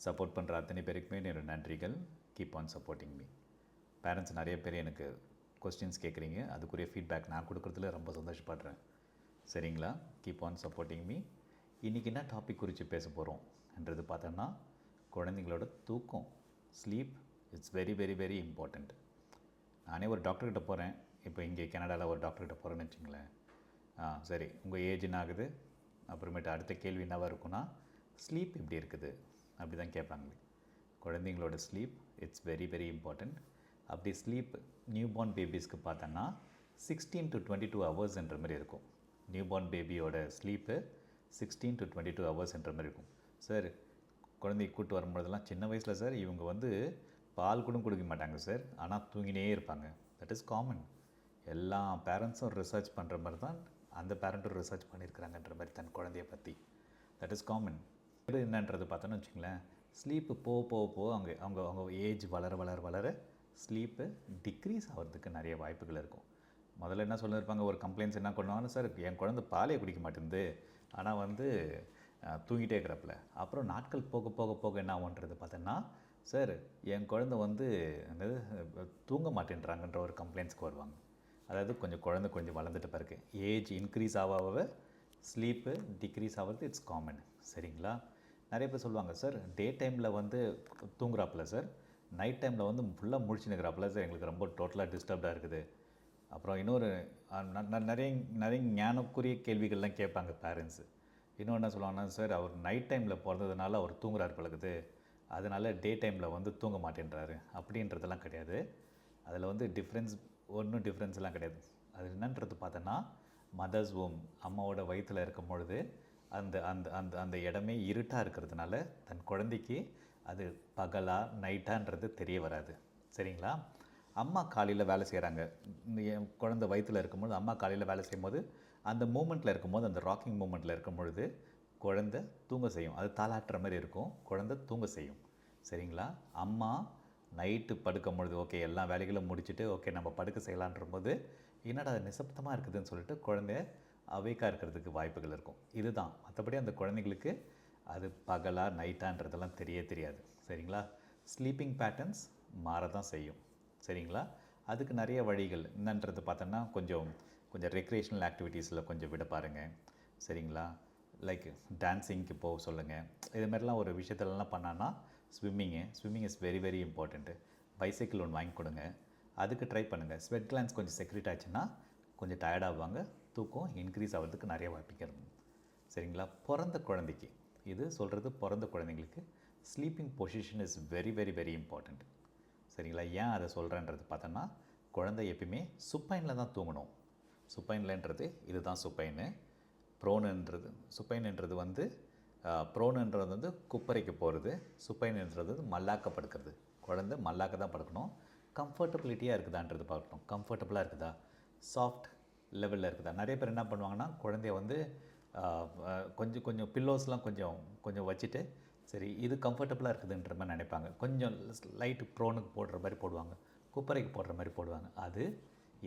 Support பண்ணுற அத்தனை பேருக்குமே என்னோட நன்றிகள். Keep on supporting me. Parents நிறைய பேர் எனக்கு கொஸ்டின்ஸ் கேட்குறீங்க. அதுக்குரிய ஃபீட்பேக் நான் கொடுக்குறதுல ரொம்ப சந்தோஷப்படுறேன். சரிங்களா? Keep on supporting me. இன்றைக்கி என்ன டாபிக் குறித்து பேச போகிறோம்ன்றது பார்த்தோன்னா, குழந்தைங்களோட தூக்கம், sleep it's very very very important. நானே ஒரு டாக்டர்கிட்ட போகிறேன். இப்போ இங்கே கனடாவில் ஒரு டாக்டர்கிட்ட போகிறேன்னு வச்சுங்களேன். சரி, உங்கள் ஏஜ் என்ன ஆகுது? அப்புறமேட்டு அடுத்த கேள்வி என்னவாக இருக்குன்னா, ஸ்லீப் எப்படி இருக்குது அப்படி தான் கேட்பாங்களே. குழந்தைங்களோட sleep it's very very important. அப்படி ஸ்லீப் நியூ பார்ன் பேபிஸ்க்கு பார்த்தோன்னா 16 to 22 ஹவர்ஸ்ன்ற மாதிரி இருக்கும். நியூ பார்ன் பேபியோட ஸ்லீப்பு 16 to 22 ஹவர்ஸ்ன்ற மாதிரி இருக்கும். சார், குழந்தைய கூப்பிட்டு வரும்பொழுதெல்லாம் சின்ன வயசில் சார் இவங்க பால் கூட கொடுக்க மாட்டாங்க சார், ஆனால் தூங்கினே இருப்பாங்க. That is common. எல்லா பேரண்ட்ஸும் ரிசர்ச் பண்ணுற மாதிரி தான் அந்த பேரண்ட்டும் ரிசர்ச் பண்ணியிருக்கிறாங்கன்ற மாதிரி தன் குழந்தைய பற்றி. That is common. இது என்னன்றது பார்த்தோன்னு வச்சுங்களேன், ஸ்லீப்பு போக அவங்க அவங்க அவங்க ஏஜ் வளர வளர வளர ஸ்லீப்பு டிக்ரீஸ் ஆகிறதுக்கு நிறைய வாய்ப்புகள் இருக்கும். முதல்ல என்ன சொல்லியிருப்பாங்க, ஒரு கம்ப்ளைண்ட்ஸ் என்ன பண்ணுவாங்க, சார் என் குழந்தை பாலே குடிக்க மாட்டேங்குது, ஆனால் தூங்கிட்டே இருக்கிறப்பல. அப்புறம் நாட்கள் போக போக போக என்ன ஆகுன்றது பார்த்தோன்னா, சார் என் குழந்தை என்னது தூங்க மாட்டேன்றாங்கன்ற ஒரு கம்ப்ளைண்ட்ஸ்க்கு வருவாங்க. அதாவது கொஞ்சம் வளர்ந்துட்ட பிறகு ஏஜ் இன்க்ரீஸ் ஆக ஸ்லீப்பு டிக்ரீஸ் ஆகிறது இட்ஸ் காமன். சரிங்களா? நிறைய பேர் சொல்லுவாங்க, சார் டே டைமில் தூங்குறாப்புல சார், நைட் டைமில் ஃபுல்லாக முழிச்சுனுக்கிறாப்புல சார், எங்களுக்கு ரொம்ப டோட்டலாக டிஸ்டர்ப்டாக இருக்குது. அப்புறம் இன்னொரு நிறைய நிறைய ஞானக்குரிய கேள்விகள்லாம் கேட்பாங்க பேரண்ட்ஸு. இன்னொன்று என்ன சொல்லுவாங்கன்னா, சார் அவர் நைட் டைமில் பிறந்ததுனால அவர் தூங்குறாரு பழகுது, அதனால் டே டைமில் தூங்க மாட்டேன்றாரு அப்படின்றதெல்லாம் கிடையாது. அதில் டிஃப்ரென்ஸ்லாம் கிடையாது. அது என்னன்றது பார்த்தோன்னா, மதர்ஸ் ஹோம் அம்மாவோட வயிற்றில் இருக்கும் பொழுது அந்த அந்த அந்த அந்த இடமே இருட்டாக இருக்கிறதுனால தன் குழந்தைக்கு அது பகலா நைட்டான்றது தெரிய வராது. சரிங்களா? அம்மா காலையில் வேலை செய்கிறாங்க. என் குழந்தை வயிற்றில் இருக்கும்போது அம்மா காலையில் வேலை செய்யும்போது அந்த மூமெண்ட்டில் இருக்கும்போது, அந்த ராக்கிங் மூமெண்ட்டில் இருக்கும் பொழுது குழந்தை தூங்க செய்யும். அது தாளாட்டுற மாதிரி இருக்கும், குழந்தை தூங்க செய்யும். சரிங்களா? அம்மா நைட்டு படுக்கும் பொழுது ஓகே எல்லா வேலைகளும் முடிச்சுட்டு ஓகே நம்ம படுக்க செய்யலான்ற போது என்னடா அது நிசப்தமாக இருக்குதுன்னு சொல்லிட்டு குழந்தைய அவேக்காக இருக்கிறதுக்கு வாய்ப்புகள் இருக்கும். இதுதான். மற்றபடி அந்த குழந்தைங்களுக்கு அது பகலா நைட்டான்றதெல்லாம் தெரியாது. சரிங்களா? ஸ்லீப்பிங் பேட்டர்ன்ஸ் மாற தான் செய்யும். சரிங்களா? அதுக்கு நிறைய வழிகள் என்னன்றது பார்த்தோன்னா, கொஞ்சம் ரெக்ரியேஷனல் ஆக்டிவிட்டீஸில் கொஞ்சம் விட பாருங்கள். சரிங்களா? லைக் டான்ஸிங்க்கு போக சொல்லுங்கள். இதுமாரிலாம் ஒரு விஷயத்துலலாம் பண்ணான்னா, swimming is very very important. Bicycle ஒன்று வாங்கி கொடுங்க, அதுக்கு ட்ரை பண்ணுங்கள். ஸ்வெட் கிளான்ஸ் கொஞ்சம் செக்ரேட் ஆச்சுன்னா கொஞ்சம் டயர்டாகுவாங்க, தூக்கம் இன்க்ரீஸ் ஆகிறதுக்கு நிறைய வாய்ப்புகள். சரிங்களா? பிறந்த குழந்தைக்கு இது சொல்கிறது, பிறந்த குழந்தைங்களுக்கு sleeping position is very very very important. சரிங்களா? ஏன் அதை சொல்கிறேன்றது பார்த்தோன்னா, குழந்தை எப்பயுமே சுப்பைனில் தான் தூங்கணும். சுப்பைன்லன்றது இதுதான் சுப்பைன்னு. சுப்பைன்ன்றது ப்ரோனுன்றது குப்பரைக்கு போகிறது, சுப்பைன்ன்றது மல்லாக்க படுக்கிறது. குழந்தை மல்லாக்க தான் படுக்கணும். கம்ஃபர்டபிலிட்டியாக இருக்குதான்றது பார்க்கணும். கம்ஃபர்டபுளாக இருக்குதா, சாஃப்ட் லெவலில் இருக்குதா. நிறைய பேர் என்ன பண்ணுவாங்கன்னா, குழந்தைய கொஞ்சம் பில்லோஸ்லாம் கொஞ்சம் வச்சுட்டு, சரி இது கம்ஃபர்டபுளாக இருக்குதுன்ற மாதிரி நினைப்பாங்க. கொஞ்சம் லைட்டு ப்ரோனுக்கு போடுற மாதிரி போடுவாங்க, குப்பரைக்கு போடுற மாதிரி போடுவாங்க. அது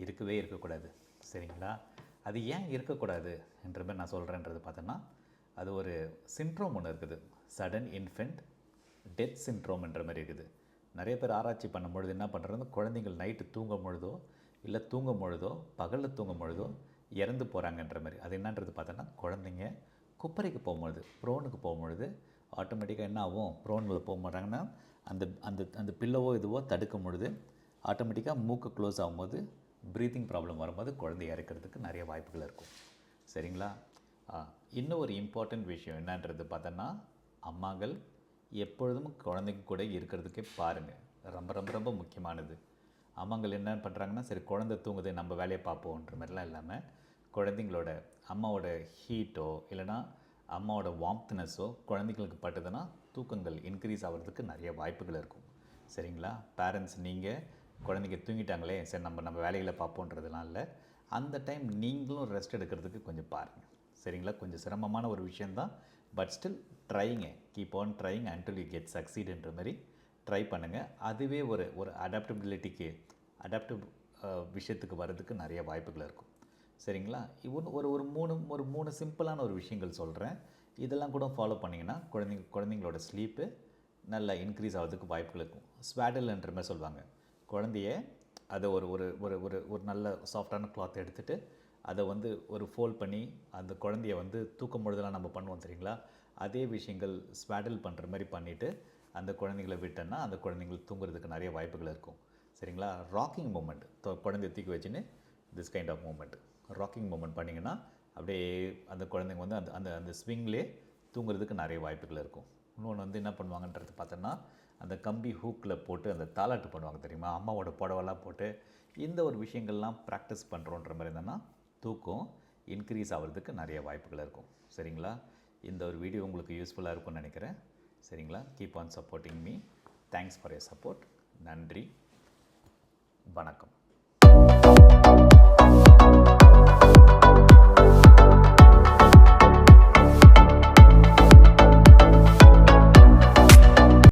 இருக்கவே இருக்கக்கூடாது. சரிங்களா? அது ஏன் இருக்கக்கூடாது என்ற மாதிரி நான் சொல்கிறேன்றது பார்த்தோன்னா, அது ஒரு சிண்ட்ரோம் ஒன்று இருக்குது, சடன் இன்ஃபென்ட் டெத் சிண்ட்ரோம்ன்ற மாதிரி இருக்குது. நிறைய பேர் ஆராய்ச்சி பண்ணும்பொழுது என்ன பண்ணுறது, குழந்தைங்கள் நைட்டு தூங்கும் பொழுதோ இல்லை தூங்கும் பொழுதோ பகலில் தூங்கும் பொழுதோ இறந்து போகிறாங்கன்ற மாதிரி. அது என்னன்றது பார்த்தோன்னா, குழந்தைங்க குப்பரைக்கு போகும்பொழுது, ப்ரோனுக்கு போகும்பொழுது ஆட்டோமேட்டிக்காக என்ன ஆகும், ப்ரோனில் போக மாட்டாங்கன்னா அந்த அந்த அந்த பில்லவோ இதுவோ தடுக்கும் பொழுது ஆட்டோமேட்டிக்காக மூக்கு க்ளோஸ் ஆகும்போது ப்ரீத்திங் ப்ராப்ளம் வரும்போது குழந்தை இறக்கிறதுக்கு நிறைய வாய்ப்புகள் இருக்கும். சரிங்களா? இன்னும் ஒரு இம்பார்ட்டண்ட் விஷயம் என்னன்றது பார்த்தோன்னா, அம்மாக்கள் எப்பொழுதும் குழந்தைங்க கூட இருக்கிறதுக்கே பாருங்கள். ரொம்ப ரொம்ப ரொம்ப முக்கியமானது. அம்மாங்கள் என்ன பண்ணுறாங்கன்னா, சரி குழந்தை தூங்குது நம்ம வேலையை பார்ப்போன்ற மாதிரிலாம் இல்லாமல், குழந்தைங்களோட அம்மாவோட ஹீட்டோ இல்லைனா அம்மாவோட வார்ம்த்னஸோ குழந்தைங்களுக்கு பட்டுதுன்னா தூக்கங்கள் இன்க்ரீஸ் ஆகிறதுக்கு நிறைய வாய்ப்புகள் இருக்கும். சரிங்களா? பேரண்ட்ஸ் நீங்கள் குழந்தைங்க தூங்கிட்டாங்களே சரி நம்ம வேலைகளை பார்ப்போன்றதுலாம் இல்லை. அந்த டைம் நீங்களும் ரெஸ்ட் எடுக்கிறதுக்கு கொஞ்சம் பாருங்கள். சரிங்களா? கொஞ்சம் சிரமமான ஒரு விஷயந்தான், பட் ஸ்டில் ட்ரைங்க, keep on trying until you get சக்சீடுன்ற மாதிரி ட்ரை பண்ணுங்கள். அதுவே ஒரு அடாப்டபிலிட்டிக்கு விஷயத்துக்கு வர்றதுக்கு நிறைய வாய்ப்புகள் இருக்கும். சரிங்களா? ஒரு மூணு சிம்பிளான ஒரு விஷயங்கள் சொல்கிறேன். இதெல்லாம் கூட ஃபாலோ பண்ணிங்கன்னா குழந்தைங்களோட ஸ்லீப்பு நல்லா இன்க்ரீஸ் ஆகிறதுக்கு வாய்ப்புகள் இருக்கும். ஸ்வாடல்ன்ற மாதிரி சொல்லுவாங்க. குழந்தைய அதை ஒரு ஒரு ஒரு ஒரு ஒரு நல்ல சாஃப்டான கிளாத் எடுத்துகிட்டு அதை வந்து ஒரு ஃபோல்ட் பண்ணி அந்த குழந்தைய வந்து தூக்கும் பொழுதெல்லாம் நம்ம பண்ணுவோம் தெரியுங்களா, அதே விஷயங்கள் ஸ்வாடல் பண்ணுற மாதிரி பண்ணிவிட்டு அந்த குழந்தைங்களை விட்டோன்னா அந்த குழந்தைங்கள் தூங்குறதுக்கு நிறைய வாய்ப்புகள் இருக்கும். சரிங்களா. ராக்கிங் மூமெண்ட், குழந்தைய தூக்கி வச்சுன்னு this kind of moment, rocking moment பண்ணிங்கன்னா அப்படியே அந்த குழந்தைங்க வந்து அந்த அந்த அந்த ஸ்விங்லே தூங்குறதுக்கு நிறைய வாய்ப்புகள் இருக்கும். இன்னொன்று வந்து என்ன பண்ணுவாங்கன்றது பார்த்தோன்னா, அந்த கம்பி ஹூக்கில் போட்டு அந்த தாலாட்டு பண்ணுவாங்க தெரியுமா, அம்மாவோட புடவெல்லாம் போட்டு. இந்த ஒரு விஷயங்கள்லாம் ப்ராக்டிஸ் பண்ணுறோன்ற மாதிரி இருந்தோன்னா தூக்கம் இன்க்ரீஸ் ஆகிறதுக்கு நிறைய வாய்ப்புகள் இருக்கும். சரிங்களா. இந்த ஒரு வீடியோ உங்களுக்கு யூஸ்ஃபுல்லாக இருக்கும்னு நினைக்கிறேன். சரிங்களா. Keep on supporting me. Thanks for your support. நன்றி. வணக்கம்.